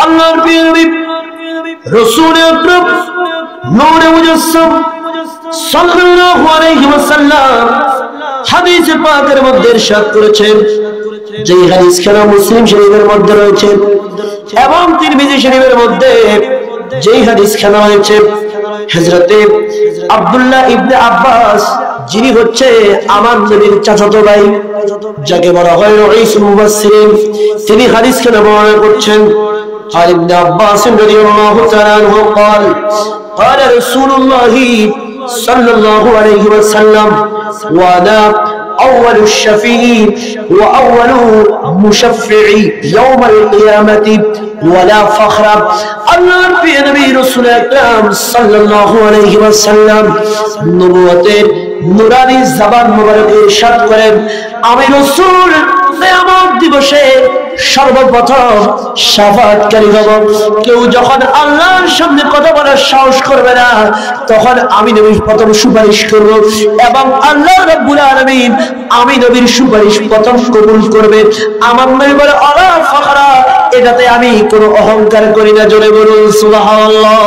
আল্লাহর নবী রাসূল আকরাম নূরে মুজাসসাম সাল্লাল্লাহু আলাইহি ওয়াসাল্লাম হাদিসে পাকের মধ্যে ইরশাদ করেছেন, যে হাদিস খানা মুসলিম শরীফের মধ্যে রয়েছে এবং তিরমিজি শরীফের মধ্যে যে হাদিস খানা রয়েছে, হযরতে আব্দুল্লাহ ইবনে আব্বাস, যিনি হচ্ছে আমার নবীর চাচাতো ভাই, যাকে বলা হয় রাইসুল মুফাসসিরিন, তিনি হাদিস খানা বর্ণনা করছেন। قال ابن عباس رضي الله تعالى عنه قال قال رسول الله صلى الله عليه وسلم وانا اول الشفيع واول مشفع يوم القيامه ولا فخر. আল্লাহর প্রিয় নবী রাসূল আকরাম সাল্লাল্লাহু আলাইহি ওয়াসাল্লাম নবুয়তের নূরানি জবান মোবারকে ইরশাদ করেন, আমি রাসূল কিয়ামত দিবসে সর্বপ্রথম শাফাআতকারী হব। কেউ যখন আল্লাহর সামনে কথা বলার সাহস করবে না, তখন আমি নবী প্রথম সুপারিশ করব এবং আল্লাহ রাব্বুল আলামিন আমি নবীর সুপারিশ প্রথম কবুল করবে। আমার নবী বলে আলা ফখরা, এটাতে আমি কোনো অহংকার করি না। জোরে বলুন সুবহানাল্লাহ।